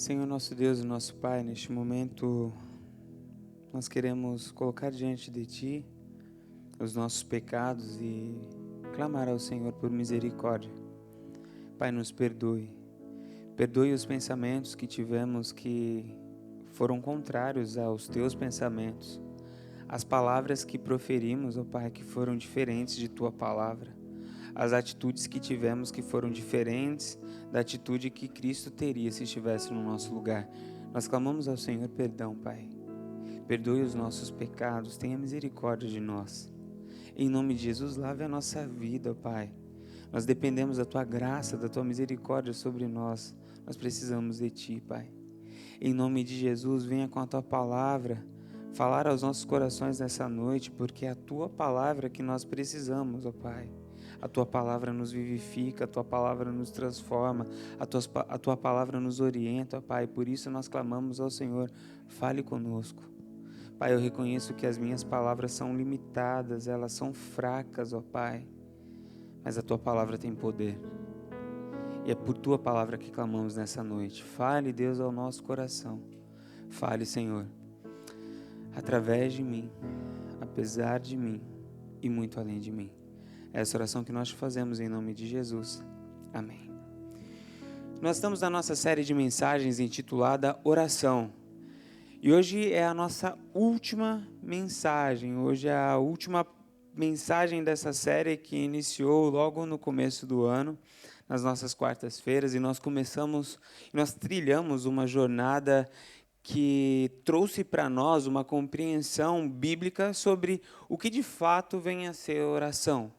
Senhor nosso Deus e nosso Pai, neste momento nós queremos colocar diante de Ti os nossos pecados e clamar ao Senhor por misericórdia. Pai, nos perdoe. Perdoe os pensamentos que tivemos que foram contrários aos Teus pensamentos. As palavras que proferimos, ó Pai, que foram diferentes de Tua palavra. As atitudes que tivemos que foram diferentes da atitude que Cristo teria se estivesse no nosso lugar. Nós clamamos ao Senhor perdão, Pai. Perdoe os nossos pecados, tenha misericórdia de nós. Em nome de Jesus, lave a nossa vida, Pai. Nós dependemos da Tua graça, da Tua misericórdia sobre nós. Nós precisamos de Ti, Pai. Em nome de Jesus, venha com a Tua palavra falar aos nossos corações nessa noite, porque é a Tua palavra que nós precisamos, ó Pai. A Tua palavra nos vivifica, a Tua palavra nos transforma, a Tua palavra nos orienta, ó Pai. Por isso nós clamamos ao Senhor, fale conosco. Pai, eu reconheço que as minhas palavras são limitadas, elas são fracas, ó Pai. Mas a Tua palavra tem poder. E é por Tua palavra que clamamos nessa noite. Fale, Deus, ao nosso coração. Fale, Senhor, através de mim, apesar de mim e muito além de mim. É essa oração que nós te fazemos em nome de Jesus. Amém. Nós estamos na nossa série de mensagens intitulada Oração. E hoje é a nossa última mensagem. Hoje é a última mensagem dessa série que iniciou logo no começo do ano, nas nossas quartas-feiras, e nós trilhamos uma jornada que trouxe para nós uma compreensão bíblica sobre o que de fato vem a ser oração.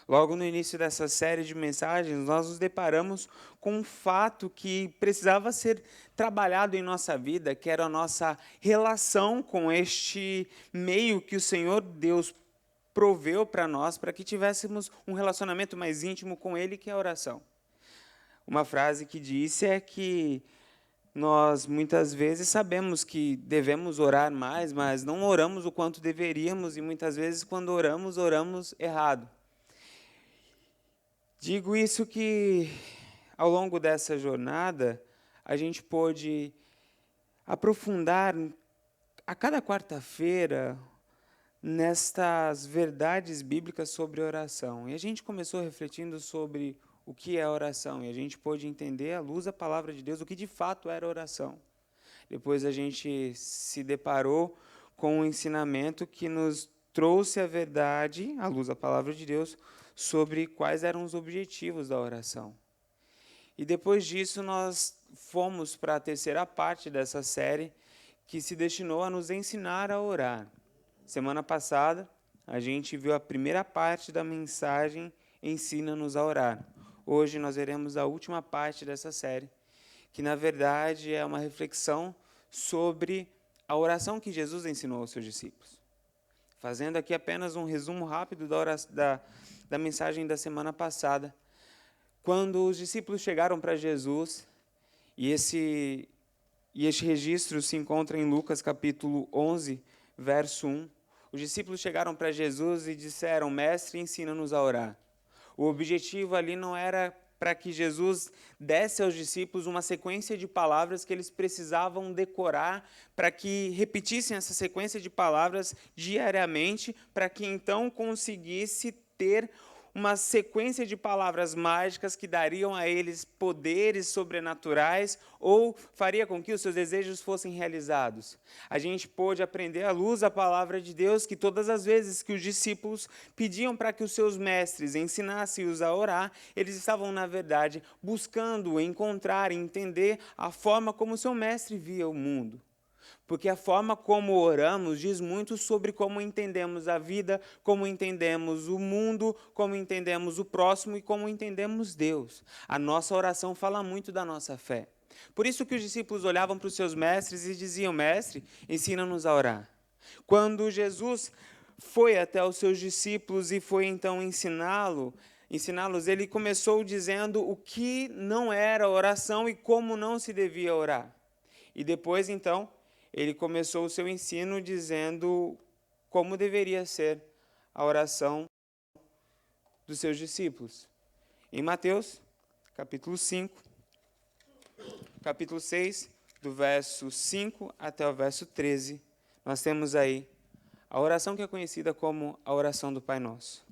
Logo no início dessa série de mensagens, nós nos deparamos com um fato que precisava ser trabalhado em nossa vida, que era a nossa relação com este meio que o Senhor Deus proveu para nós, para que tivéssemos um relacionamento mais íntimo com Ele, que é a oração. Uma frase que disse é que nós muitas vezes sabemos que devemos orar mais, mas não oramos o quanto deveríamos, e muitas vezes quando oramos, oramos errado. Digo isso que, ao longo dessa jornada, a gente pôde aprofundar a cada quarta-feira nestas verdades bíblicas sobre oração. E a gente começou refletindo sobre o que é oração, e a gente pôde entender, à luz da palavra de Deus, o que de fato era oração. Depois a gente se deparou com um ensinamento que nos trouxe a verdade, à luz da palavra de Deus, sobre quais eram os objetivos da oração. E depois disso nós fomos para a terceira parte dessa série, que se destinou a nos ensinar a orar. Semana passada, a gente viu a primeira parte da mensagem Ensina-nos a orar. Hoje nós veremos a última parte dessa série, que na verdade é uma reflexão sobre a oração que Jesus ensinou aos seus discípulos. Fazendo aqui apenas um resumo rápido da mensagem da semana passada. Quando os discípulos chegaram para Jesus, e este registro se encontra em Lucas capítulo 11, verso 1, os discípulos chegaram para Jesus e disseram: Mestre, ensina-nos a orar. O objetivo ali não era para que Jesus desse aos discípulos uma sequência de palavras que eles precisavam decorar, para que repetissem essa sequência de palavras diariamente, para que então conseguisse ter uma sequência de palavras mágicas que dariam a eles poderes sobrenaturais ou faria com que os seus desejos fossem realizados. A gente pôde aprender à luz da palavra de Deus que todas as vezes que os discípulos pediam para que os seus mestres ensinassem-os a orar, eles estavam, na verdade, buscando encontrar e entender a forma como o seu mestre via o mundo. Porque a forma como oramos diz muito sobre como entendemos a vida, como entendemos o mundo, como entendemos o próximo e como entendemos Deus. A nossa oração fala muito da nossa fé. Por isso que os discípulos olhavam para os seus mestres e diziam: Mestre, ensina-nos a orar. Quando Jesus foi até os seus discípulos e foi então ensiná-los, ele começou dizendo o que não era oração e como não se devia orar. E depois, então, ele começou o seu ensino dizendo como deveria ser a oração dos seus discípulos. Em Mateus, capítulo 5, capítulo 6, do verso 5 até o verso 13, nós temos aí a oração que é conhecida como a oração do Pai Nosso.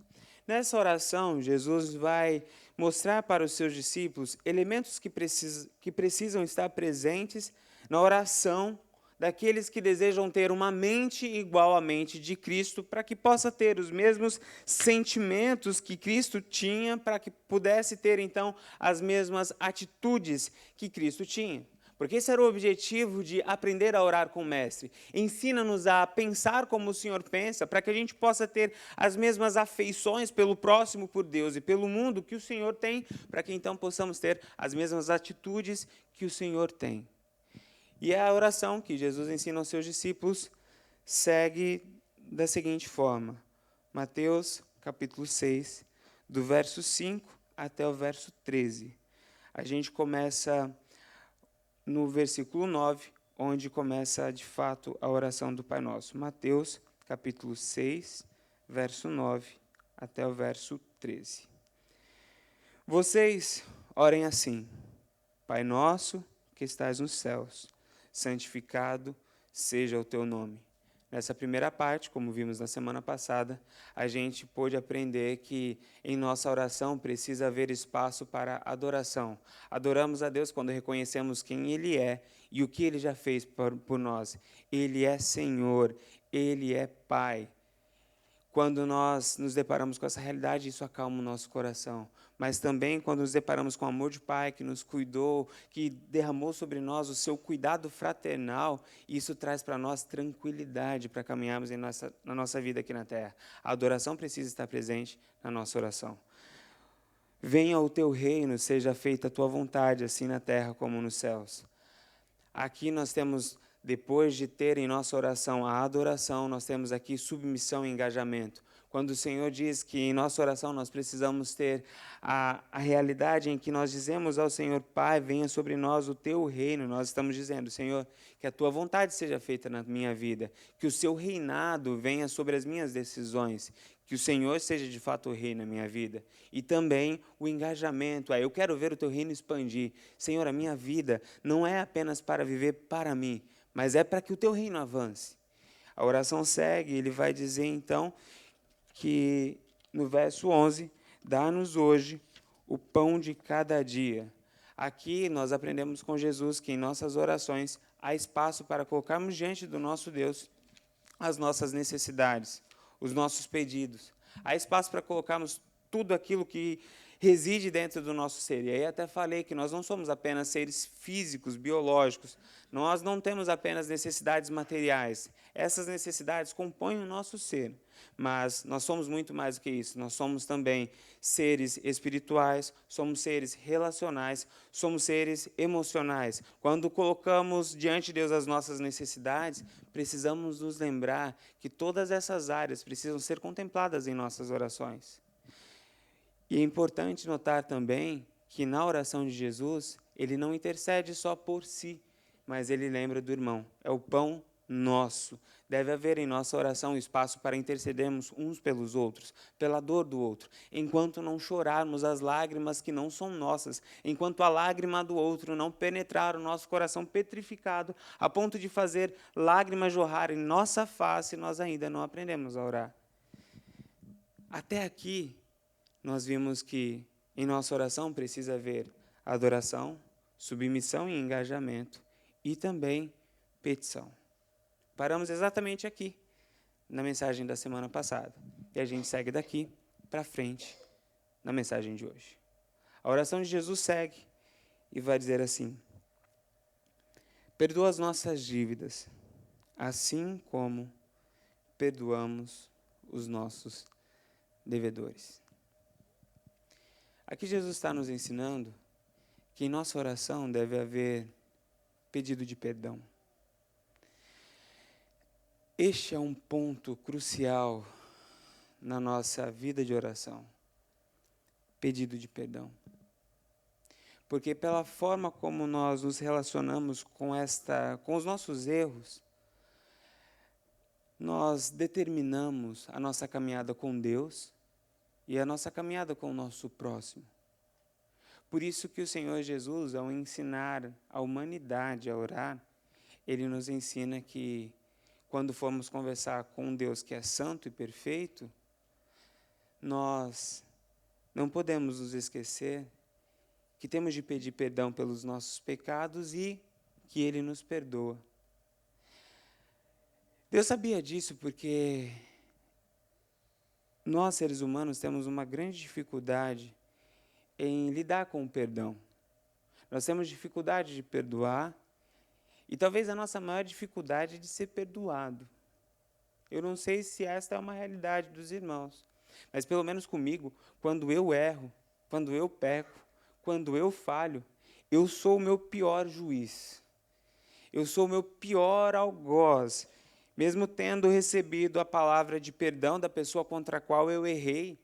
Nessa oração, Jesus vai mostrar para os seus discípulos elementos que precisam estar presentes na oração daqueles que desejam ter uma mente igual à mente de Cristo, para que possa ter os mesmos sentimentos que Cristo tinha, para que pudesse ter, então, as mesmas atitudes que Cristo tinha. Porque esse era o objetivo de aprender a orar com o Mestre. Ensina-nos a pensar como o Senhor pensa, para que a gente possa ter as mesmas afeições pelo próximo, por Deus e pelo mundo que o Senhor tem, para que então possamos ter as mesmas atitudes que o Senhor tem. E a oração que Jesus ensina aos seus discípulos segue da seguinte forma. Mateus, capítulo 6, do verso 5 até o verso 13. A gente começa no versículo 9, onde começa, de fato, a oração do Pai Nosso. Mateus, capítulo 6, verso 9 até o verso 13. Vocês orem assim: Pai nosso que estás nos céus, santificado seja o teu nome. Nessa primeira parte, como vimos na semana passada, a gente pôde aprender que em nossa oração precisa haver espaço para adoração. Adoramos a Deus quando reconhecemos quem Ele é e o que Ele já fez por nós. Ele é Senhor, Ele é Pai. Quando nós nos deparamos com essa realidade, isso acalma o nosso coração. Mas também quando nos deparamos com o amor de Pai que nos cuidou, que derramou sobre nós o seu cuidado fraternal, isso traz para nós tranquilidade para caminharmos na nossa vida aqui na terra. A adoração precisa estar presente na nossa oração. Venha o teu reino, seja feita a tua vontade, assim na terra como nos céus. Aqui nós temos, depois de ter em nossa oração a adoração, nós temos aqui submissão e engajamento. Quando o Senhor diz que em nossa oração nós precisamos ter a realidade em que nós dizemos ao Senhor, Pai, venha sobre nós o teu reino, nós estamos dizendo, Senhor, que a tua vontade seja feita na minha vida, que o seu reinado venha sobre as minhas decisões, que o Senhor seja de fato o rei na minha vida. E também o engajamento, eu quero ver o teu reino expandir. Senhor, a minha vida não é apenas para viver para mim, mas é para que o teu reino avance. A oração segue, ele vai dizer então que no verso 11, dá-nos hoje o pão de cada dia. Aqui nós aprendemos com Jesus que em nossas orações há espaço para colocarmos diante do nosso Deus as nossas necessidades, os nossos pedidos. Há espaço para colocarmos tudo aquilo que reside dentro do nosso ser. E aí até falei que nós não somos apenas seres físicos, biológicos. Nós não temos apenas necessidades materiais. Essas necessidades compõem o nosso ser. Mas nós somos muito mais do que isso. Nós somos também seres espirituais, somos seres relacionais, somos seres emocionais. Quando colocamos diante de Deus as nossas necessidades, precisamos nos lembrar que todas essas áreas precisam ser contempladas em nossas orações. E é importante notar também que na oração de Jesus, ele não intercede só por si, mas ele lembra do irmão. É o pão nosso. Deve haver em nossa oração espaço para intercedermos uns pelos outros, pela dor do outro, enquanto não chorarmos as lágrimas que não são nossas, enquanto a lágrima do outro não penetrar o nosso coração petrificado, a ponto de fazer lágrimas jorrar em nossa face, nós ainda não aprendemos a orar. Até aqui, nós vimos que em nossa oração precisa haver adoração, submissão e engajamento, e também petição. Paramos exatamente aqui, na mensagem da semana passada. E a gente segue daqui para frente, na mensagem de hoje. A oração de Jesus segue e vai dizer assim: perdoa as nossas dívidas, assim como perdoamos os nossos devedores. Aqui Jesus está nos ensinando que em nossa oração deve haver pedido de perdão. Este é um ponto crucial na nossa vida de oração. Pedido de perdão. Porque pela forma como nós nos relacionamos com os nossos erros, nós determinamos a nossa caminhada com Deus e a nossa caminhada com o nosso próximo. Por isso que o Senhor Jesus, ao ensinar a humanidade a orar, ele nos ensina que, quando formos conversar com um Deus que é santo e perfeito, nós não podemos nos esquecer que temos de pedir perdão pelos nossos pecados e que Ele nos perdoa. Deus sabia disso porque nós, seres humanos, temos uma grande dificuldade em lidar com o perdão. Nós temos dificuldade de perdoar e talvez a nossa maior dificuldade é de ser perdoado. Eu não sei se esta é uma realidade dos irmãos, mas pelo menos comigo, quando eu erro, quando eu peco, quando eu falho, eu sou o meu pior juiz. Eu sou o meu pior algoz. Mesmo tendo recebido a palavra de perdão da pessoa contra a qual eu errei,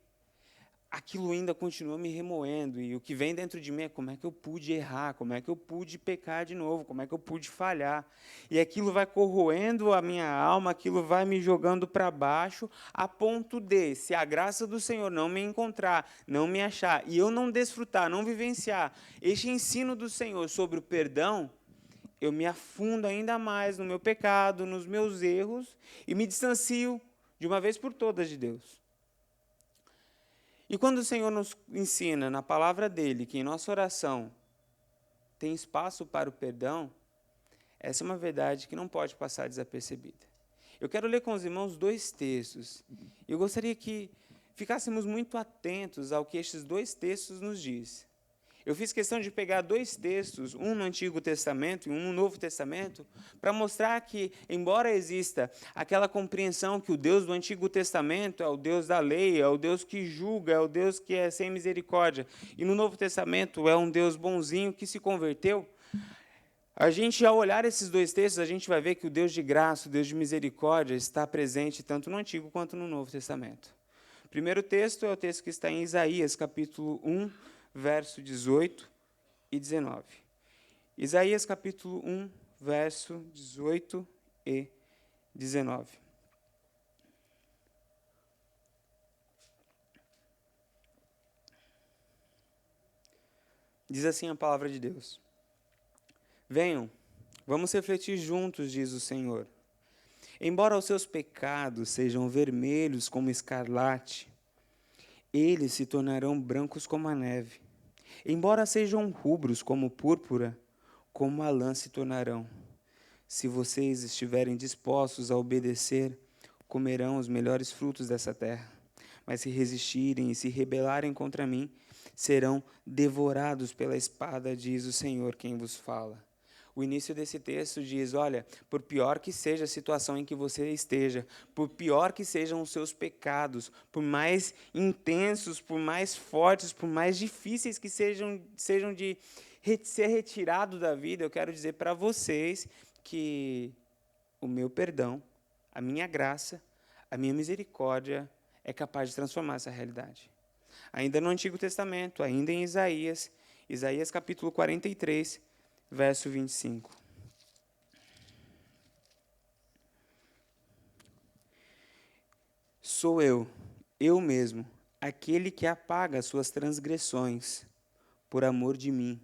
aquilo ainda continua me remoendo. E o que vem dentro de mim é como é que eu pude errar, como é que eu pude pecar de novo, como é que eu pude falhar. E aquilo vai corroendo a minha alma, aquilo vai me jogando para baixo, a ponto de, se a graça do Senhor não me encontrar, não me achar, e eu não desfrutar, não vivenciar este ensino do Senhor sobre o perdão, eu me afundo ainda mais no meu pecado, nos meus erros, e me distancio de uma vez por todas de Deus. E quando o Senhor nos ensina na palavra dele que em nossa oração tem espaço para o perdão, essa é uma verdade que não pode passar desapercebida. Eu quero ler com os irmãos 2 textos. Eu gostaria que ficássemos muito atentos ao que estes 2 textos nos dizem. Eu fiz questão de pegar 2 textos, um no Antigo Testamento e um no Novo Testamento, para mostrar que, embora exista aquela compreensão que o Deus do Antigo Testamento é o Deus da lei, é o Deus que julga, é o Deus que é sem misericórdia, e no Novo Testamento é um Deus bonzinho que se converteu, a gente, ao olhar esses 2 textos, a gente vai ver que o Deus de graça, o Deus de misericórdia, está presente tanto no Antigo quanto no Novo Testamento. O primeiro texto é o texto que está em Isaías, capítulo 1, verso 18 e 19. Isaías, capítulo 1, verso 18 e 19. Diz assim a palavra de Deus: Venham, vamos refletir juntos, diz o Senhor. Embora os seus pecados sejam vermelhos como escarlate, eles se tornarão brancos como a neve. Embora sejam rubros como púrpura, como a lã se tornarão. Se vocês estiverem dispostos a obedecer, comerão os melhores frutos dessa terra. Mas se resistirem e se rebelarem contra mim, serão devorados pela espada, diz o Senhor, quem vos fala. O início desse texto diz, olha, por pior que seja a situação em que você esteja, por pior que sejam os seus pecados, por mais intensos, por mais fortes, por mais difíceis que sejam de ser retirado da vida, eu quero dizer para vocês que o meu perdão, a minha graça, a minha misericórdia é capaz de transformar essa realidade. Ainda no Antigo Testamento, ainda em Isaías, Isaías capítulo 43, verso 25. Sou eu mesmo, aquele que apaga as suas transgressões por amor de mim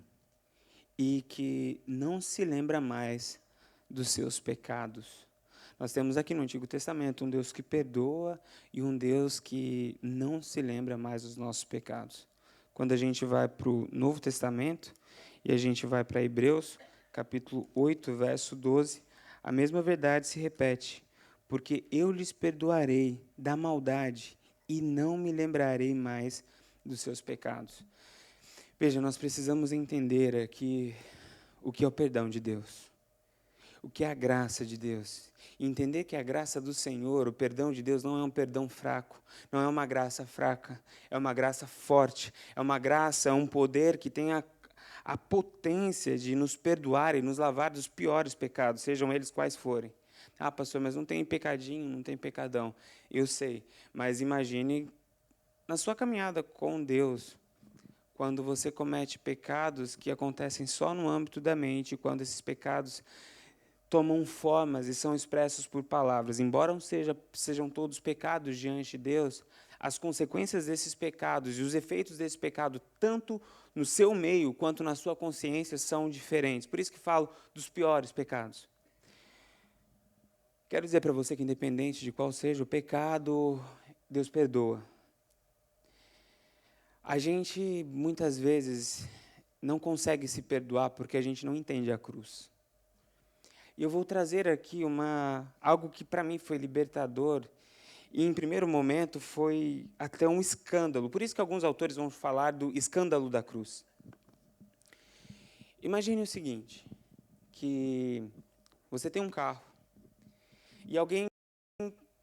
e que não se lembra mais dos seus pecados. Nós temos aqui no Antigo Testamento um Deus que perdoa e um Deus que não se lembra mais dos nossos pecados. Quando a gente vai para o Novo Testamento e a gente vai para Hebreus, capítulo 8, verso 12, a mesma verdade se repete. Porque eu lhes perdoarei da maldade e não me lembrarei mais dos seus pecados. Veja, nós precisamos entender aqui o que é o perdão de Deus. O que é a graça de Deus. E entender que a graça do Senhor, o perdão de Deus, não é um perdão fraco, não é uma graça fraca, é uma graça forte, é uma graça, um poder que tem a potência de nos perdoar e nos lavar dos piores pecados, sejam eles quais forem. Ah, pastor, mas não tem pecadinho, não tem pecadão. Eu sei, mas imagine na sua caminhada com Deus, quando você comete pecados que acontecem só no âmbito da mente, quando esses pecados tomam formas e são expressos por palavras. Embora não sejam todos pecados diante de Deus, as consequências desses pecados e os efeitos desse pecado, tanto no seu meio quanto na sua consciência, são diferentes. Por isso que falo dos piores pecados. Quero dizer para você que, independente de qual seja o pecado, Deus perdoa. A gente, muitas vezes, não consegue se perdoar porque a gente não entende a cruz. E eu vou trazer aqui algo que para mim foi libertador e, em primeiro momento, foi até um escândalo. Por isso que alguns autores vão falar do escândalo da cruz. Imagine o seguinte, que você tem um carro e alguém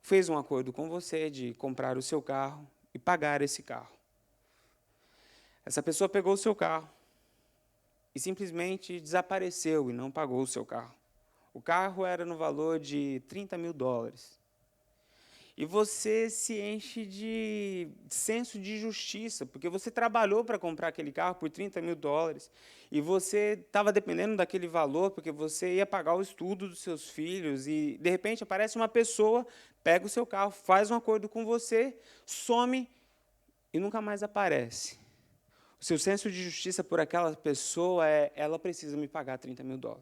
fez um acordo com você de comprar o seu carro e pagar esse carro. Essa pessoa pegou o seu carro e simplesmente desapareceu e não pagou o seu carro. O carro era no valor de $30.000. E você se enche de senso de justiça, porque você trabalhou para comprar aquele carro por $30.000 e você estava dependendo daquele valor porque você ia pagar o estudo dos seus filhos e, de repente, aparece uma pessoa, pega o seu carro, faz um acordo com você, some e nunca mais aparece. O seu senso de justiça por aquela pessoa ela precisa me pagar $30.000.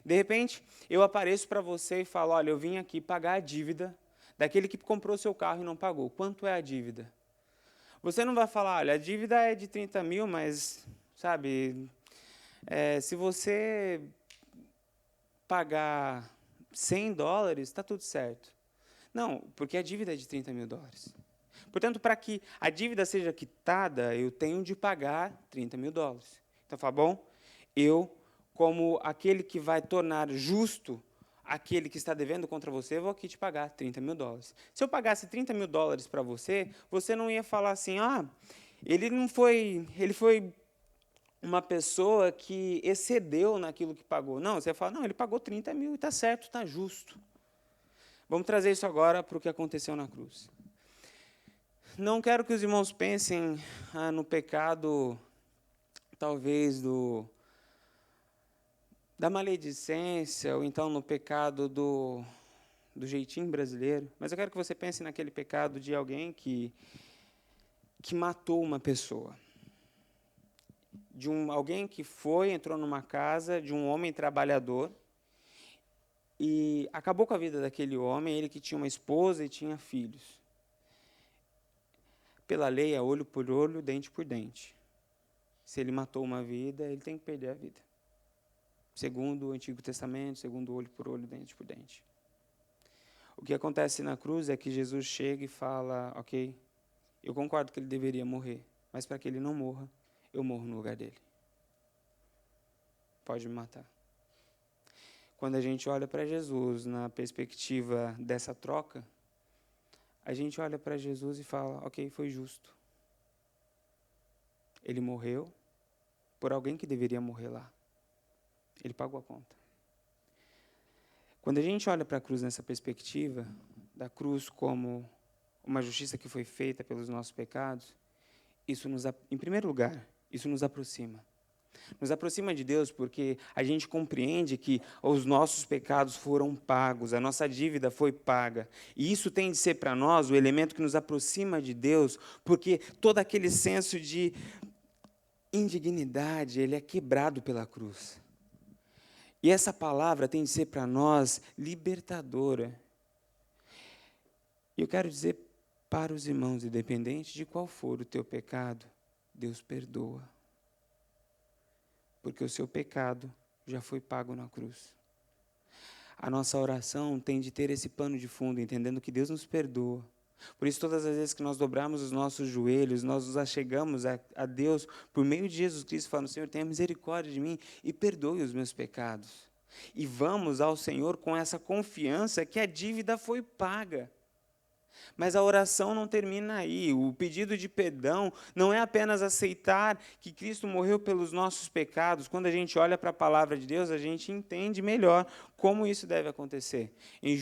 De repente, eu apareço para você e falo, olha, eu vim aqui pagar a dívida daquele que comprou seu carro e não pagou. Quanto é a dívida? Você não vai falar, olha, a dívida é de 30 mil, mas, sabe, se você pagar $100, está tudo certo. Não, porque a dívida é de $30.000. Portanto, para que a dívida seja quitada, eu tenho de pagar $30.000. Então, fala, bom, eu, como aquele que vai tornar justo aquele que está devendo contra você, vou aqui te pagar $30.000. Se eu pagasse $30.000 para você, você não ia falar assim, ele foi uma pessoa que excedeu naquilo que pagou. Não, você ia falar, não, ele pagou 30 mil e está certo, está justo. Vamos trazer isso agora para o que aconteceu na cruz. Não quero que os irmãos pensem no pecado, talvez, da maledicência, ou então no pecado do jeitinho brasileiro, mas eu quero que você pense naquele pecado de alguém que matou uma pessoa. De alguém que entrou numa casa de um homem trabalhador e acabou com a vida daquele homem, ele que tinha uma esposa e tinha filhos. Pela lei, é olho por olho, dente por dente. Se ele matou uma vida, ele tem que perder a vida. Segundo o Antigo Testamento, segundo olho por olho, dente por dente. O que acontece na cruz é que Jesus chega e fala, ok, eu concordo que ele deveria morrer, mas para que ele não morra, eu morro no lugar dele. Pode me matar. Quando a gente olha para Jesus na perspectiva dessa troca, a gente olha para Jesus e fala, ok, foi justo. Ele morreu por alguém que deveria morrer lá. Ele pagou a conta. Quando a gente olha para a cruz nessa perspectiva, da cruz como uma justiça que foi feita pelos nossos pecados, em primeiro lugar, isso nos aproxima. Nos aproxima de Deus porque a gente compreende que os nossos pecados foram pagos, a nossa dívida foi paga. E isso tem de ser para nós o elemento que nos aproxima de Deus, porque todo aquele senso de indignidade, ele é quebrado pela cruz. E essa palavra tem de ser para nós libertadora. E eu quero dizer para os irmãos, independente de qual for o teu pecado, Deus perdoa. Porque o seu pecado já foi pago na cruz. A nossa oração tem de ter esse pano de fundo, entendendo que Deus nos perdoa. Por isso, todas as vezes que nós dobramos os nossos joelhos, nós nos achegamos a Deus por meio de Jesus Cristo, falando, Senhor, tenha misericórdia de mim e perdoe os meus pecados. E vamos ao Senhor com essa confiança que a dívida foi paga. Mas a oração não termina aí. O pedido de perdão não é apenas aceitar que Cristo morreu pelos nossos pecados. Quando a gente olha para a palavra de Deus, a gente entende melhor como isso deve acontecer. Em 1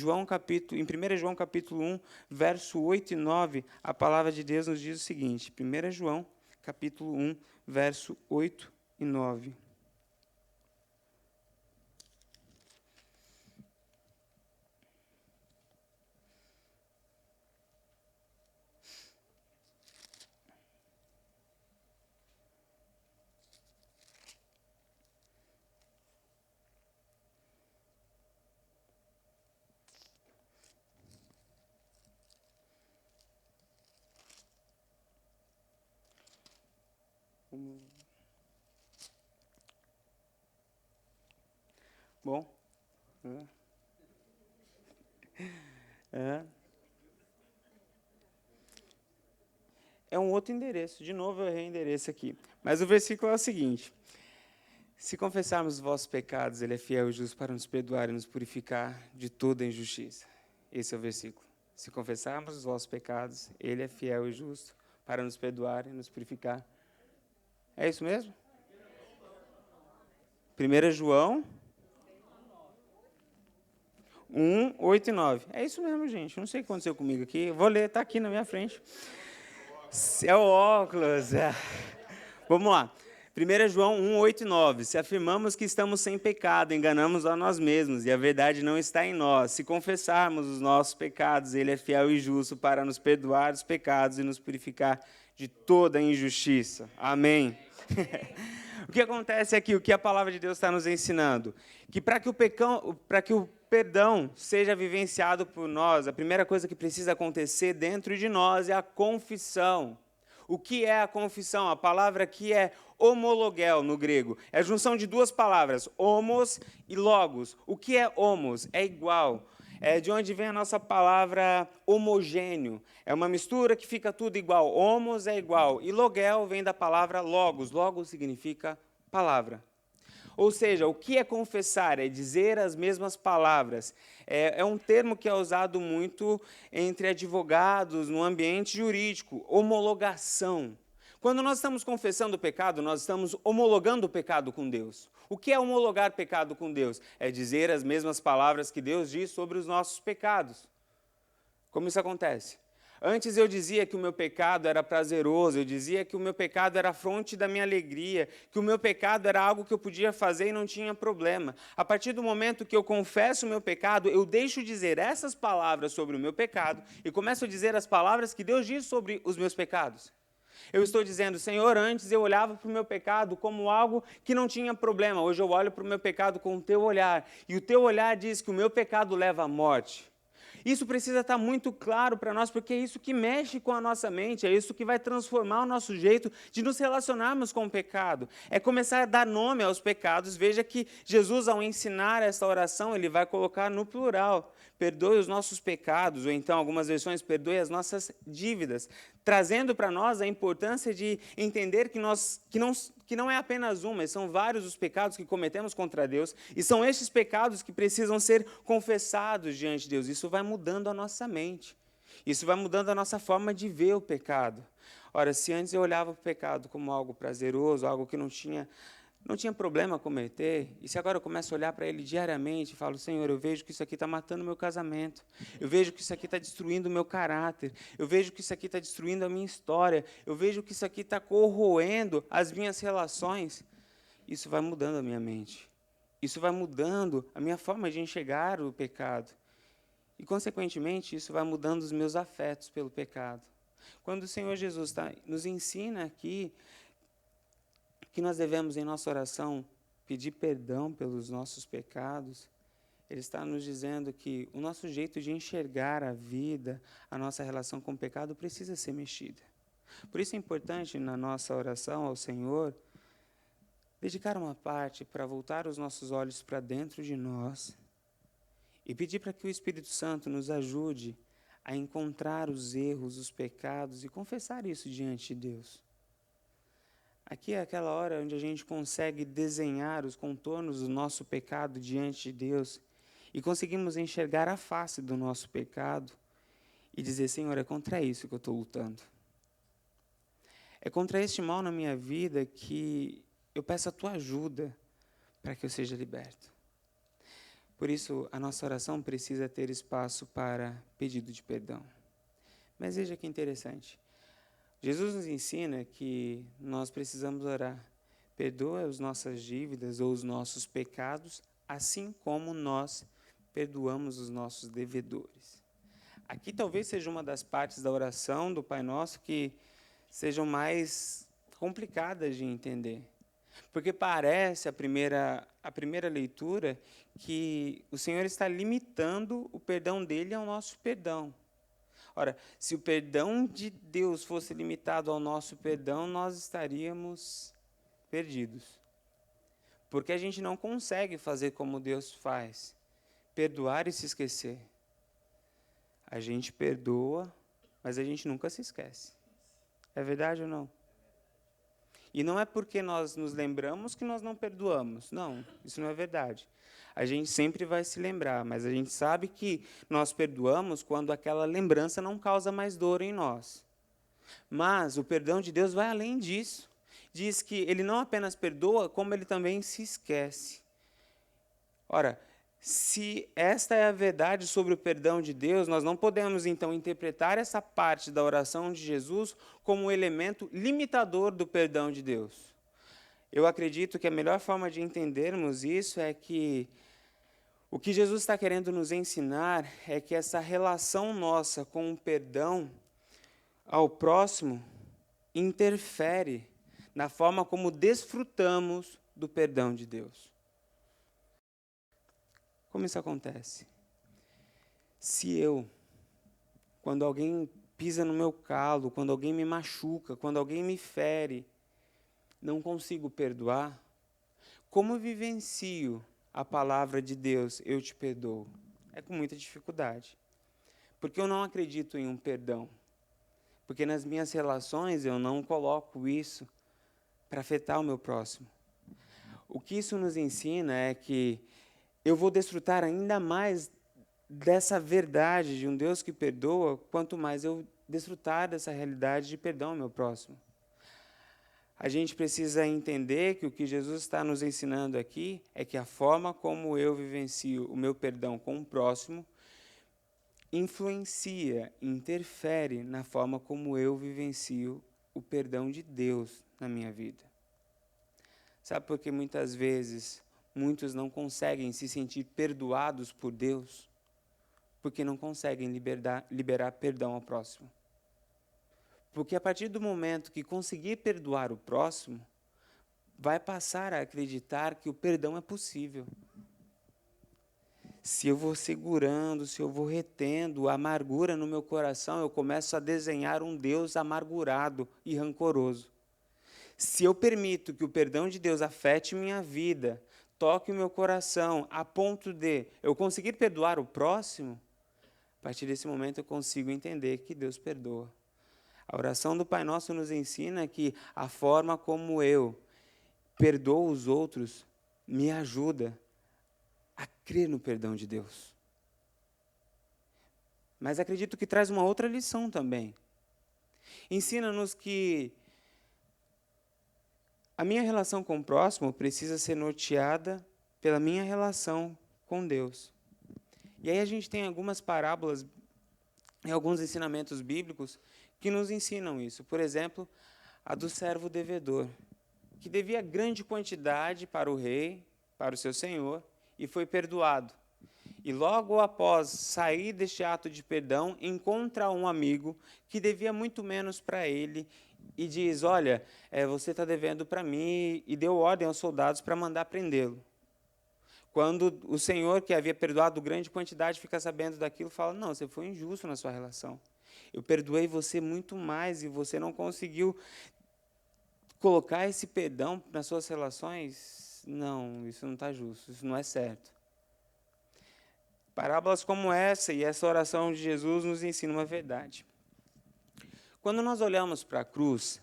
João capítulo 1, verso 8 e 9, a palavra de Deus nos diz o seguinte, 1 João capítulo 1, verso 8 e 9. Bom. É um outro endereço. De novo, eu errei o endereço aqui. Mas o versículo é o seguinte: se confessarmos os vossos pecados, Ele é fiel e justo para nos perdoar e nos purificar de toda injustiça. Esse é o versículo. Se confessarmos os vossos pecados, Ele é fiel e justo para nos perdoar e nos purificar. É isso mesmo? 1 João 1, 8 e 9. É isso mesmo, gente. Não sei o que aconteceu comigo aqui. Vou ler, está aqui na minha frente. É o óculos. Vamos lá. 1 João 1, 8 e 9. Se afirmamos que estamos sem pecado, enganamos a nós mesmos, e a verdade não está em nós. Se confessarmos os nossos pecados, Ele é fiel e justo para nos perdoar os pecados e nos purificar de toda injustiça. Amém. O que acontece aqui, o que a palavra de Deus está nos ensinando? Que para que o perdão seja vivenciado por nós, a primeira coisa que precisa acontecer dentro de nós é a confissão. O que é a confissão? A palavra aqui é homologel no grego. É a junção de duas palavras, homos e logos. O que é homos? É igual. É de onde vem a nossa palavra homogêneo. É uma mistura que fica tudo igual. Homos é igual. E logel vem da palavra logos. Logos significa palavra. Ou seja, o que é confessar? É dizer as mesmas palavras. É um termo que é usado muito entre advogados, no ambiente jurídico, homologação. Quando nós estamos confessando o pecado, nós estamos homologando o pecado com Deus. O que é homologar pecado com Deus? É dizer as mesmas palavras que Deus diz sobre os nossos pecados. Como isso acontece? Antes eu dizia que o meu pecado era prazeroso, eu dizia que o meu pecado era a fonte da minha alegria, que o meu pecado era algo que eu podia fazer e não tinha problema. A partir do momento que eu confesso o meu pecado, eu deixo dizer essas palavras sobre o meu pecado e começo a dizer as palavras que Deus diz sobre os meus pecados. Eu estou dizendo, Senhor, antes eu olhava para o meu pecado como algo que não tinha problema. Hoje eu olho para o meu pecado com o teu olhar. E o teu olhar diz que o meu pecado leva à morte. Isso precisa estar muito claro para nós, porque é isso que mexe com a nossa mente, é isso que vai transformar o nosso jeito de nos relacionarmos com o pecado. É começar a dar nome aos pecados. Veja que Jesus, ao ensinar essa oração, ele vai colocar no plural. Perdoe os nossos pecados, ou então, algumas versões, perdoe as nossas dívidas, trazendo para nós a importância de entender que não é apenas uma, são vários os pecados que cometemos contra Deus, e são estes pecados que precisam ser confessados diante de Deus. Isso vai mudando a nossa mente, isso vai mudando a nossa forma de ver o pecado. Ora, se antes eu olhava para o pecado como algo prazeroso, algo que não tinha problema cometer, e se agora eu começo a olhar para ele diariamente e falo, Senhor, eu vejo que isso aqui está matando o meu casamento, eu vejo que isso aqui está destruindo o meu caráter, eu vejo que isso aqui está destruindo a minha história, eu vejo que isso aqui está corroendo as minhas relações, isso vai mudando a minha mente, isso vai mudando a minha forma de enxergar o pecado, e, consequentemente, isso vai mudando os meus afetos pelo pecado. Quando o Senhor Jesus nos ensina aqui que nós devemos, em nossa oração, pedir perdão pelos nossos pecados, Ele está nos dizendo que o nosso jeito de enxergar a vida, a nossa relação com o pecado, precisa ser mexida. Por isso é importante, na nossa oração ao Senhor, dedicar uma parte para voltar os nossos olhos para dentro de nós e pedir para que o Espírito Santo nos ajude a encontrar os erros, os pecados e confessar isso diante de Deus. Aqui é aquela hora onde a gente consegue desenhar os contornos do nosso pecado diante de Deus e conseguimos enxergar a face do nosso pecado e dizer, Senhor, é contra isso que eu estou lutando. É contra este mal na minha vida que eu peço a tua ajuda para que eu seja liberto. Por isso, a nossa oração precisa ter espaço para pedido de perdão. Mas veja que interessante. Jesus nos ensina que nós precisamos orar. Perdoa as nossas dívidas ou os nossos pecados, assim como nós perdoamos os nossos devedores. Aqui talvez seja uma das partes da oração do Pai Nosso que sejam mais complicadas de entender. Porque parece, a primeira leitura, que o Senhor está limitando o perdão dele ao nosso perdão. Ora, se o perdão de Deus fosse limitado ao nosso perdão, nós estaríamos perdidos. Porque a gente não consegue fazer como Deus faz, perdoar e se esquecer. A gente perdoa, mas a gente nunca se esquece. É verdade ou não? E não é porque nós nos lembramos que nós não perdoamos. Não, isso não é verdade. A gente sempre vai se lembrar, mas a gente sabe que nós perdoamos quando aquela lembrança não causa mais dor em nós. Mas o perdão de Deus vai além disso. Diz que ele não apenas perdoa, como ele também se esquece. Ora, se esta é a verdade sobre o perdão de Deus, nós não podemos, então, interpretar essa parte da oração de Jesus como um elemento limitador do perdão de Deus. Eu acredito que a melhor forma de entendermos isso é que o que Jesus está querendo nos ensinar é que essa relação nossa com o perdão ao próximo interfere na forma como desfrutamos do perdão de Deus. Como isso acontece? Se eu, quando alguém pisa no meu calo, quando alguém me machuca, quando alguém me fere, não consigo perdoar, como eu vivencio a palavra de Deus, eu te perdoo? É com muita dificuldade. Porque eu não acredito em um perdão. Porque nas minhas relações eu não coloco isso para afetar o meu próximo. O que isso nos ensina é que eu vou desfrutar ainda mais dessa verdade de um Deus que perdoa, quanto mais eu desfrutar dessa realidade de perdão ao meu próximo. A gente precisa entender que o que Jesus está nos ensinando aqui é que a forma como eu vivencio o meu perdão com o próximo influencia, interfere na forma como eu vivencio o perdão de Deus na minha vida. Sabe por que muitas vezes muitos não conseguem se sentir perdoados por Deus? Porque não conseguem liberar perdão ao próximo. Porque a partir do momento que conseguir perdoar o próximo, vai passar a acreditar que o perdão é possível. Se eu vou segurando, se eu vou retendo a amargura no meu coração, eu começo a desenhar um Deus amargurado e rancoroso. Se eu permito que o perdão de Deus afete minha vida, toque o meu coração, a ponto de eu conseguir perdoar o próximo, a partir desse momento eu consigo entender que Deus perdoa. A oração do Pai Nosso nos ensina que a forma como eu perdoo os outros me ajuda a crer no perdão de Deus. Mas acredito que traz uma outra lição também. Ensina-nos que a minha relação com o próximo precisa ser norteada pela minha relação com Deus. E aí a gente tem algumas parábolas e alguns ensinamentos bíblicos que nos ensinam isso. Por exemplo, a do servo devedor, que devia grande quantidade para o rei, para o seu senhor, e foi perdoado. E logo após sair deste ato de perdão, encontra um amigo que devia muito menos para ele e diz, olha, você está devendo para mim, e deu ordem aos soldados para mandar prendê-lo. Quando o senhor, que havia perdoado grande quantidade, fica sabendo daquilo, fala, não, você foi injusto na sua relação. Eu perdoei você muito mais e você não conseguiu colocar esse perdão nas suas relações? Não, isso não está justo, isso não é certo. Parábolas como essa e essa oração de Jesus nos ensinam uma verdade. Quando nós olhamos para a cruz,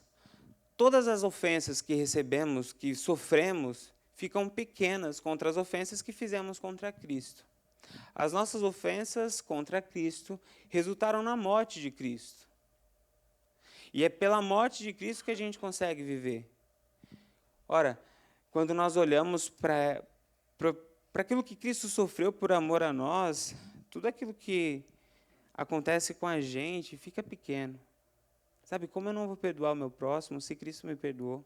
todas as ofensas que recebemos, que sofremos, ficam pequenas contra as ofensas que fizemos contra Cristo. As nossas ofensas contra Cristo resultaram na morte de Cristo. E é pela morte de Cristo que a gente consegue viver. Ora, quando nós olhamos para aquilo que Cristo sofreu por amor a nós, tudo aquilo que acontece com a gente fica pequeno. Sabe, como eu não vou perdoar o meu próximo se Cristo me perdoou?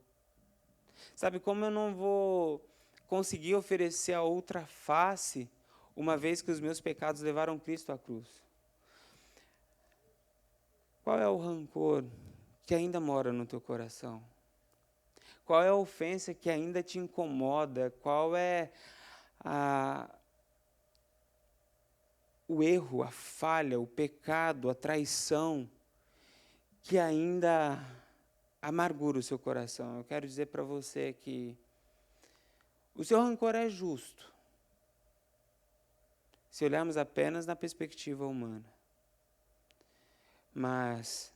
Sabe, como eu não vou conseguir oferecer a outra face, uma vez que os meus pecados levaram Cristo à cruz? Qual é o rancor que ainda mora no teu coração? Qual é a ofensa que ainda te incomoda? Qual é o erro, a falha, o pecado, a traição, que ainda amargura o seu coração. Eu quero dizer para você que o seu rancor é justo, se olharmos apenas na perspectiva humana. Mas,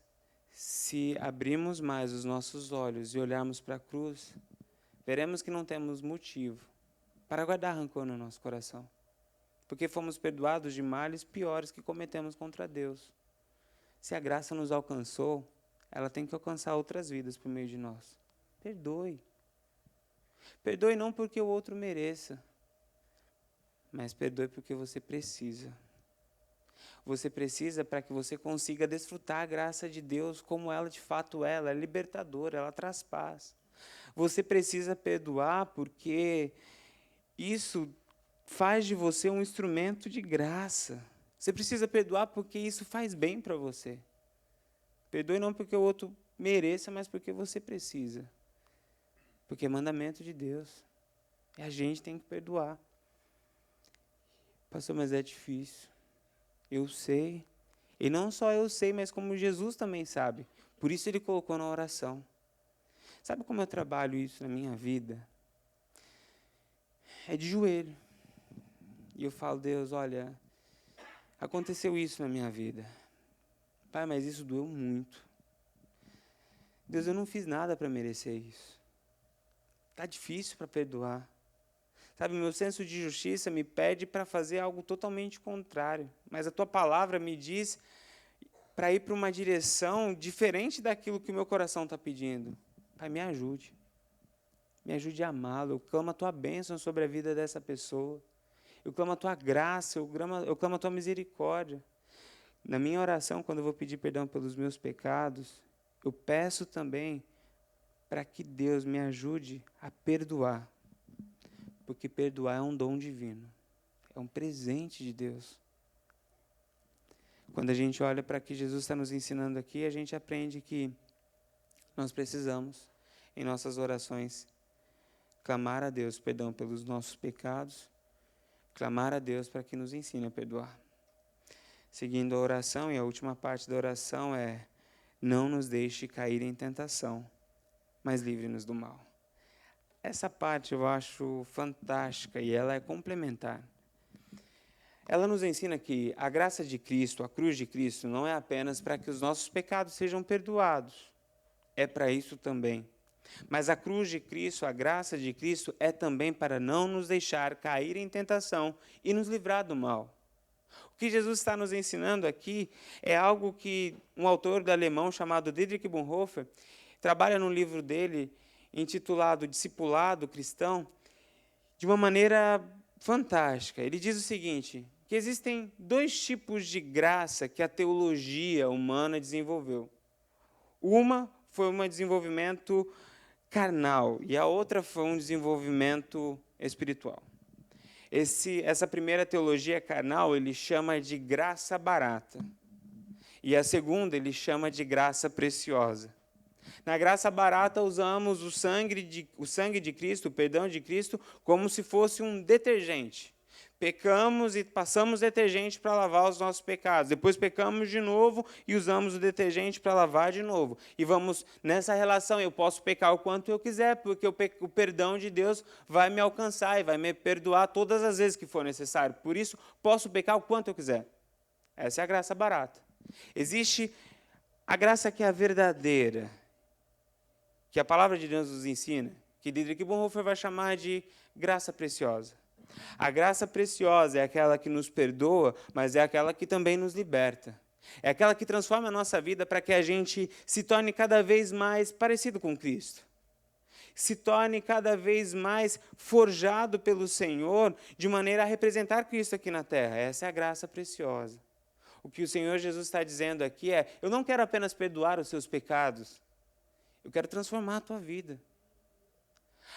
se abrirmos mais os nossos olhos e olharmos para a cruz, veremos que não temos motivo para guardar rancor no nosso coração, porque fomos perdoados de males piores que cometemos contra Deus. Se a graça nos alcançou, ela tem que alcançar outras vidas por meio de nós. Perdoe. Perdoe não porque o outro mereça, mas perdoe porque você precisa. Você precisa para que você consiga desfrutar a graça de Deus como ela de fato é. Ela é libertadora, ela traz paz. Você precisa perdoar porque isso faz de você um instrumento de graça. Você precisa perdoar porque isso faz bem para você. Perdoe não porque o outro mereça, mas porque você precisa. Porque é mandamento de Deus. E a gente tem que perdoar. Pastor, mas é difícil. Eu sei. E não só eu sei, mas como Jesus também sabe. Por isso ele colocou na oração. Sabe como eu trabalho isso na minha vida? É de joelho. E eu falo, Deus, olha, aconteceu isso na minha vida. Pai, mas isso doeu muito. Deus, eu não fiz nada para merecer isso. Está difícil para perdoar. Sabe, meu senso de justiça me pede para fazer algo totalmente contrário. Mas a tua palavra me diz para ir para uma direção diferente daquilo que o meu coração está pedindo. Pai, me ajude. Me ajude a amá-lo. Eu clamo a tua bênção sobre a vida dessa pessoa. Eu clamo a tua graça, eu clamo a tua misericórdia. Na minha oração, quando eu vou pedir perdão pelos meus pecados, eu peço também para que Deus me ajude a perdoar. Porque perdoar é um dom divino. É um presente de Deus. Quando a gente olha para o que Jesus está nos ensinando aqui, a gente aprende que nós precisamos, em nossas orações, clamar a Deus perdão pelos nossos pecados, clamar a Deus para que nos ensine a perdoar. Seguindo a oração, e a última parte da oração é: não nos deixe cair em tentação, mas livre-nos do mal. Essa parte eu acho fantástica e ela é complementar. Ela nos ensina que a graça de Cristo, a cruz de Cristo, não é apenas para que os nossos pecados sejam perdoados. É para isso também. Mas a cruz de Cristo, a graça de Cristo, é também para não nos deixar cair em tentação e nos livrar do mal. O que Jesus está nos ensinando aqui é algo que um autor alemão chamado Dietrich Bonhoeffer trabalha no livro dele, intitulado Discipulado Cristão, de uma maneira fantástica. Ele diz o seguinte, que existem dois tipos de graça que a teologia humana desenvolveu. Uma foi um desenvolvimento carnal e a outra foi um desenvolvimento espiritual. Essa primeira teologia carnal ele chama de graça barata. E a segunda ele chama de graça preciosa. Na graça barata usamos o sangue de Cristo, o perdão de Cristo, como se fosse um detergente. Pecamos e passamos detergente para lavar os nossos pecados. Depois pecamos de novo e usamos o detergente para lavar de novo. E vamos nessa relação, eu posso pecar o quanto eu quiser, porque o perdão de Deus vai me alcançar e vai me perdoar todas as vezes que for necessário. Por isso, posso pecar o quanto eu quiser. Essa é a graça barata. Existe a graça que é a verdadeira, que a palavra de Deus nos ensina, que Dietrich Bonhoeffer vai chamar de graça preciosa. A graça preciosa é aquela que nos perdoa, mas é aquela que também nos liberta. É aquela que transforma a nossa vida para que a gente se torne cada vez mais parecido com Cristo. Se torne cada vez mais forjado pelo Senhor, de maneira a representar Cristo aqui na terra. Essa é a graça preciosa. O que o Senhor Jesus está dizendo aqui é: eu não quero apenas perdoar os seus pecados, eu quero transformar a tua vida.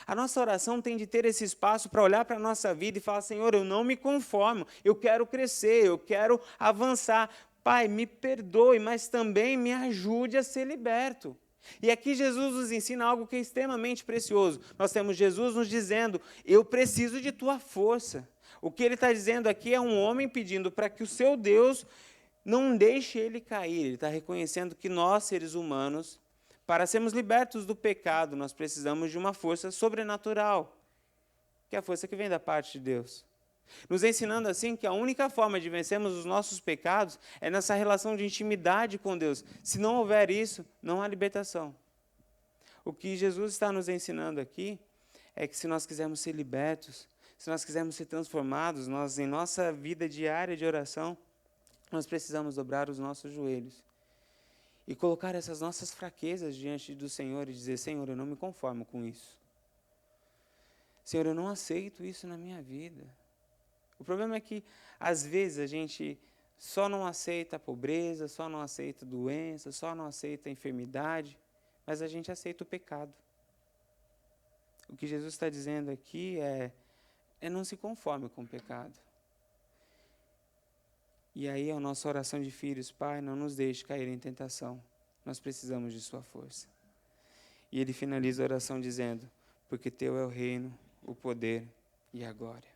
A nossa oração tem de ter esse espaço para olhar para a nossa vida e falar: Senhor, eu não me conformo, eu quero crescer, eu quero avançar. Pai, me perdoe, mas também me ajude a ser liberto. E aqui Jesus nos ensina algo que é extremamente precioso. Nós temos Jesus nos dizendo: eu preciso de tua força. O que ele está dizendo aqui é um homem pedindo para que o seu Deus não deixe ele cair. Ele está reconhecendo que nós, seres humanos, para sermos libertos do pecado, nós precisamos de uma força sobrenatural, que é a força que vem da parte de Deus. Nos ensinando assim que a única forma de vencermos os nossos pecados é nessa relação de intimidade com Deus. Se não houver isso, não há libertação. O que Jesus está nos ensinando aqui é que se nós quisermos ser libertos, se nós quisermos ser transformados, nós em nossa vida diária de oração, nós precisamos dobrar os nossos joelhos e colocar essas nossas fraquezas diante do Senhor e dizer: Senhor, eu não me conformo com isso. Senhor, eu não aceito isso na minha vida. O problema é que, às vezes, a gente só não aceita a pobreza, só não aceita a doença, só não aceita a enfermidade, mas a gente aceita o pecado. O que Jesus está dizendo aqui é não se conforme com o pecado. E aí a nossa oração de filhos: Pai, não nos deixe cair em tentação, nós precisamos de sua força. E ele finaliza a oração dizendo: porque teu é o reino, o poder e a glória,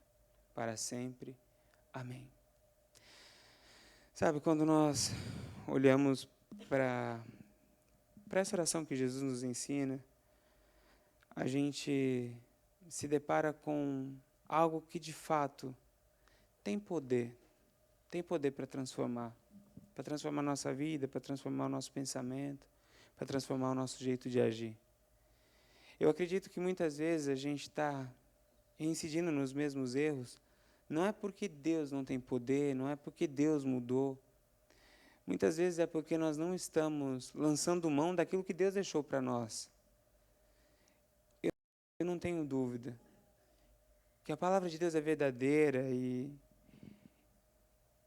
para sempre. Amém. Sabe, quando nós olhamos para essa oração que Jesus nos ensina, a gente se depara com algo que, de fato, tem poder para transformar a nossa vida, para transformar o nosso pensamento, para transformar o nosso jeito de agir. Eu acredito que muitas vezes a gente está incidindo nos mesmos erros, não é porque Deus não tem poder, não é porque Deus mudou. Muitas vezes é porque nós não estamos lançando mão daquilo que Deus deixou para nós. Eu não tenho dúvida que a palavra de Deus é verdadeira e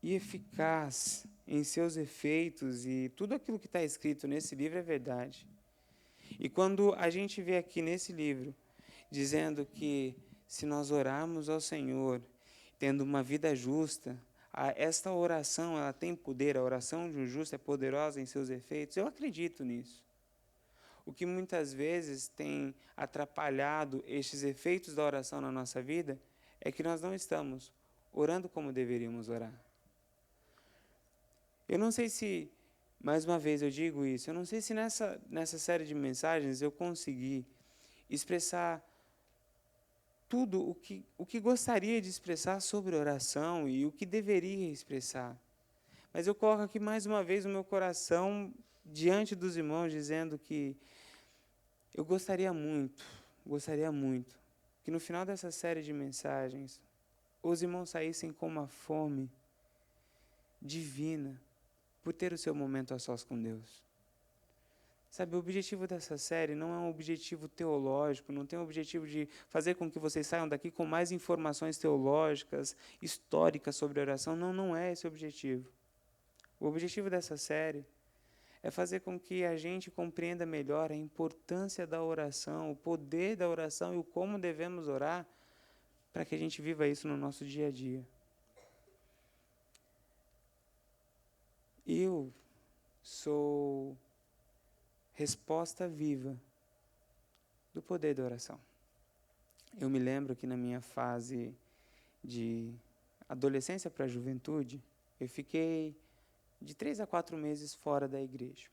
eficaz em seus efeitos, e tudo aquilo que está escrito nesse livro é verdade. E quando a gente vê aqui nesse livro, dizendo que se nós orarmos ao Senhor, tendo uma vida justa, esta oração ela tem poder, a oração de um justo é poderosa em seus efeitos, eu acredito nisso. O que muitas vezes tem atrapalhado estes efeitos da oração na nossa vida é que nós não estamos orando como deveríamos orar. Eu não sei se, mais uma vez eu digo isso, eu não sei se nessa série de mensagens eu consegui expressar tudo o que gostaria de expressar sobre oração e o que deveria expressar. Mas eu coloco aqui mais uma vez o meu coração diante dos irmãos, dizendo que eu gostaria muito, que no final dessa série de mensagens, os irmãos saíssem com uma fome divina por ter o seu momento a sós com Deus. Sabe, o objetivo dessa série não é um objetivo teológico, não tem o objetivo de fazer com que vocês saiam daqui com mais informações teológicas, históricas sobre oração. Não, não é esse o objetivo. O objetivo dessa série é fazer com que a gente compreenda melhor a importância da oração, o poder da oração e o como devemos orar para que a gente viva isso no nosso dia a dia. Eu sou resposta viva do poder da oração. Eu me lembro que na minha fase de adolescência para a juventude, eu fiquei de 3 a 4 meses fora da igreja.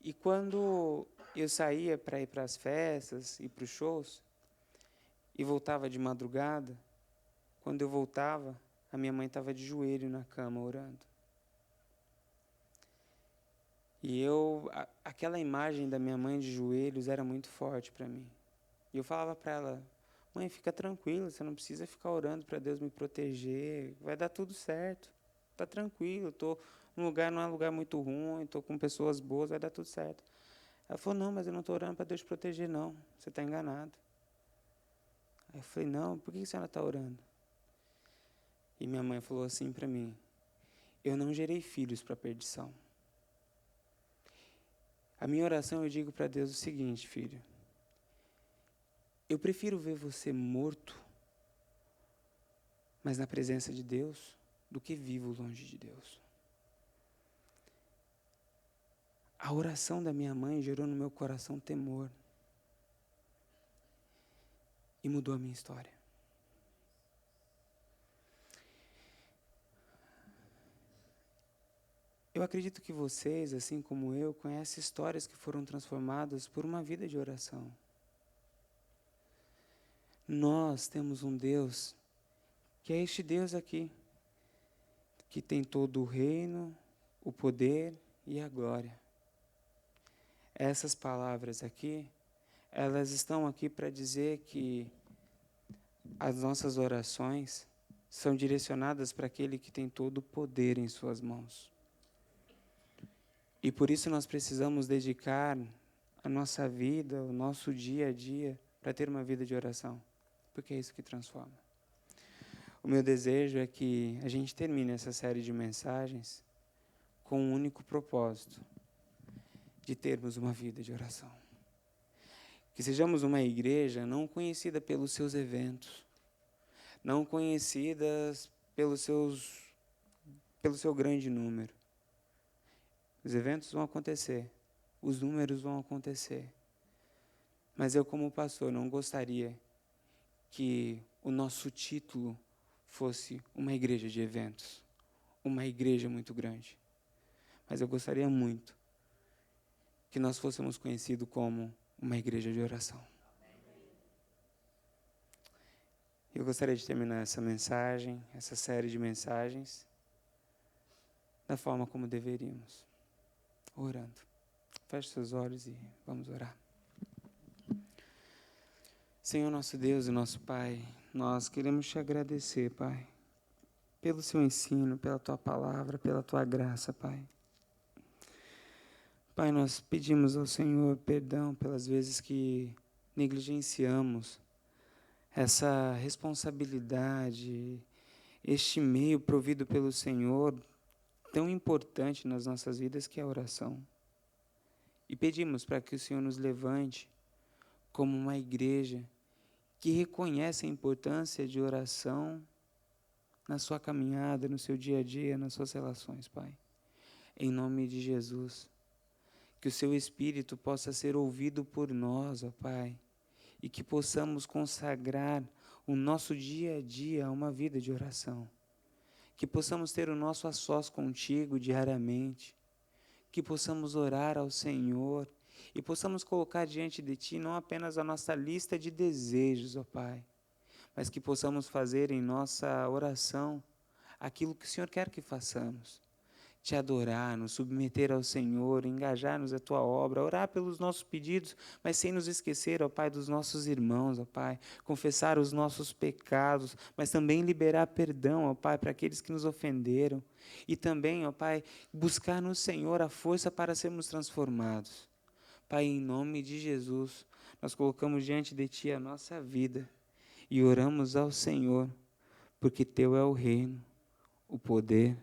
E quando eu saía para ir para as festas e para os shows, e voltava de madrugada, quando eu voltava, a minha mãe estava de joelho na cama orando. E aquela imagem da minha mãe de joelhos era muito forte para mim. E eu falava para ela: mãe, fica tranquila, você não precisa ficar orando para Deus me proteger, vai dar tudo certo, tá tranquilo, não é um lugar muito ruim, estou com pessoas boas, vai dar tudo certo. Ela falou: não, mas eu não estou orando para Deus te proteger, não, você está enganado. Aí eu falei: não, por que a senhora está orando? E minha mãe falou assim para mim: eu não gerei filhos para perdição. A minha oração, eu digo para Deus o seguinte: filho, eu prefiro ver você morto, mas na presença de Deus, do que vivo longe de Deus. A oração da minha mãe gerou no meu coração temor e mudou a minha história. Eu acredito que vocês, assim como eu, conhecem histórias que foram transformadas por uma vida de oração. Nós temos um Deus, que é este Deus aqui, que tem todo o reino, o poder e a glória. Essas palavras aqui, elas estão aqui para dizer que as nossas orações são direcionadas para aquele que tem todo o poder em suas mãos. E por isso nós precisamos dedicar a nossa vida, o nosso dia a dia, para ter uma vida de oração, porque é isso que transforma. O meu desejo é que a gente termine essa série de mensagens com um único propósito, de termos uma vida de oração. Que sejamos uma igreja não conhecida pelos seus eventos, não conhecidas pelo seu grande número. Os eventos vão acontecer, os números vão acontecer. Mas eu, como pastor, não gostaria que o nosso título fosse uma igreja de eventos, uma igreja muito grande. Mas eu gostaria muito que nós fôssemos conhecidos como uma igreja de oração. Eu gostaria de terminar essa mensagem, essa série de mensagens, da forma como deveríamos, orando. Feche seus olhos e vamos orar. Senhor nosso Deus e nosso Pai, nós queremos te agradecer, Pai, pelo seu ensino, pela tua palavra, pela tua graça, Pai. Pai, nós pedimos ao Senhor perdão pelas vezes que negligenciamos essa responsabilidade, este meio provido pelo Senhor, tão importante nas nossas vidas, que é a oração. E pedimos para que o Senhor nos levante como uma igreja que reconhece a importância de oração na sua caminhada, no seu dia a dia, nas suas relações, Pai. Em nome de Jesus, que o seu Espírito possa ser ouvido por nós, ó Pai, e que possamos consagrar o nosso dia a dia a uma vida de oração. Que possamos ter o nosso a sós contigo diariamente, que possamos orar ao Senhor e possamos colocar diante de Ti não apenas a nossa lista de desejos, ó Pai, mas que possamos fazer em nossa oração aquilo que o Senhor quer que façamos. Te adorar, nos submeter ao Senhor, engajar-nos à Tua obra, orar pelos nossos pedidos, mas sem nos esquecer, ó Pai, dos nossos irmãos, ó Pai, confessar os nossos pecados, mas também liberar perdão, ó Pai, para aqueles que nos ofenderam, e também, ó Pai, buscar no Senhor a força para sermos transformados. Pai, em nome de Jesus, nós colocamos diante de Ti a nossa vida e oramos ao Senhor, porque Teu é o reino, o poder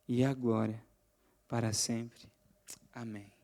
e a glória para sempre. Amém.